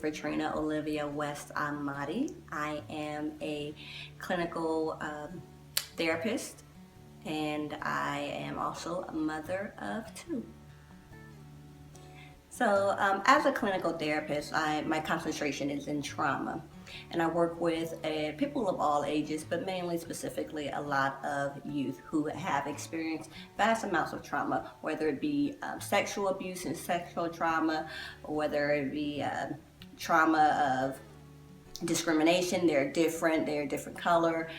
Bertrina Olivia West Al-Mahdi. I am a clinical therapist, and I am also a mother of two. So as a clinical therapist, my concentration is in trauma, and I work with people of all ages, but mainly specifically a lot of youth who have experienced vast amounts of trauma, whether it be sexual abuse and sexual trauma, or whether it be trauma of discrimination. They're different color,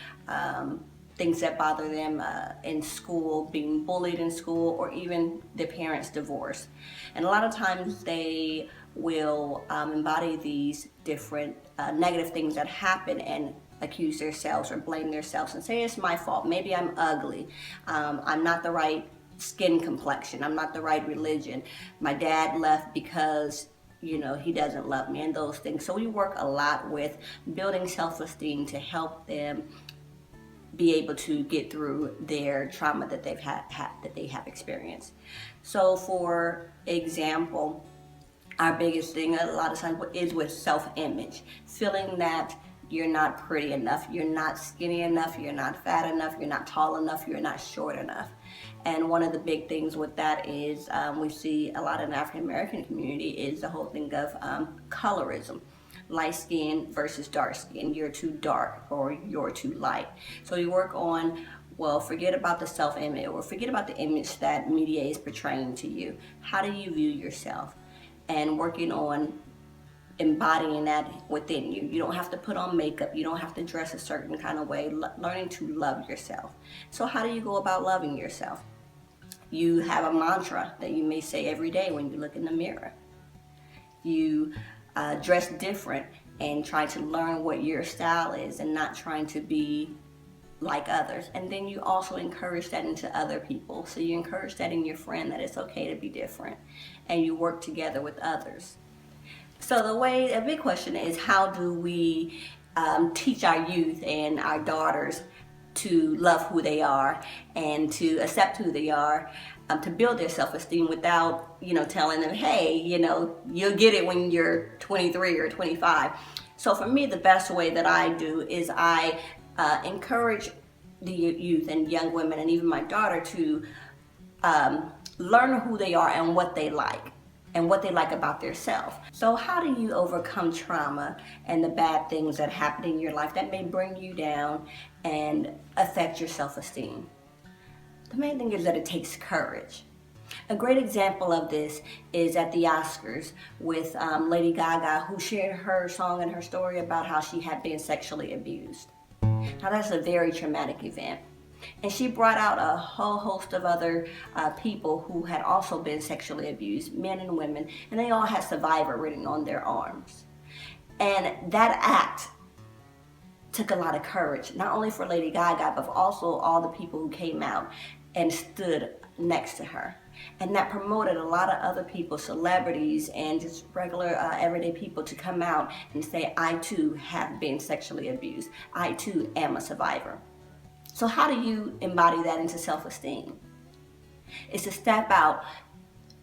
things that bother them in school, being bullied in school, or even their parents' divorce. And a lot of times they will embody these different negative things that happen and accuse themselves or blame themselves and say, it's my fault, maybe I'm ugly, I'm not the right skin complexion, I'm not the right religion, my dad left because he doesn't love me, and those things. So we work a lot with building self-esteem to help them be able to get through their trauma that they have experienced. So for example, our biggest thing a lot of times is with self-image, feeling that you're not pretty enough, you're not skinny enough, you're not fat enough, you're not tall enough, you're not short enough. And one of the big things with that is we see a lot in the African American community is the whole thing of colorism. Light skin versus dark skin. You're too dark or you're too light. So you work on, well, forget about the self-image, or forget about the image that media is portraying to you. How do you view yourself? And working on embodying that within you. You don't have to put on makeup. You don't have to dress a certain kind of way. Learning to love yourself. So how do you go about loving yourself? You have a mantra that you may say every day when you look in the mirror. You dress different and try to learn what your style is and not trying to be like others. And then you also encourage that into other people. So you encourage that in your friend, that it's okay to be different, and you work together with others. So a big question is, how do we teach our youth and our daughters to love who they are and to accept who they are, to build their self-esteem without, telling them, hey, you'll get it when you're 23 or 25. So for me, the best way that I do is I encourage the youth and young women and even my daughter to learn who they are and what they like about themselves. So how do you overcome trauma and the bad things that happen in your life that may bring you down and affect your self-esteem? The main thing is that it takes courage. A great example of this is at the Oscars with Lady Gaga, who shared her song and her story about how she had been sexually abused. Now that's a very traumatic event. And she brought out a whole host of other people who had also been sexually abused, men and women, and they all had survivor written on their arms. And that act took a lot of courage, not only for Lady Gaga, but also all the people who came out and stood next to her. And that promoted a lot of other people, celebrities and just regular everyday people, to come out and say, I too have been sexually abused. I too am a survivor. So how do you embody that into self-esteem? It's to step out,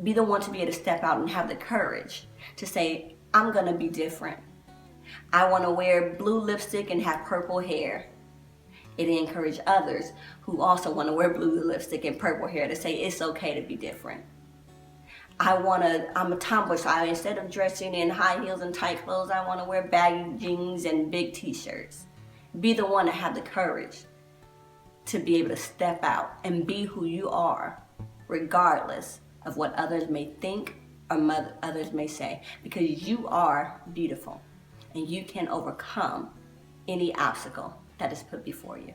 be the one to be able to step out and have the courage to say, I'm gonna be different. I wanna wear blue lipstick and have purple hair. It encourages others who also wanna wear blue lipstick and purple hair to say it's okay to be different. I'm a tomboy, so instead of dressing in high heels and tight clothes, I wanna wear baggy jeans and big t-shirts. Be the one to have the courage to be able to step out and be who you are, regardless of what others may think or others may say, because you are beautiful and you can overcome any obstacle that is put before you.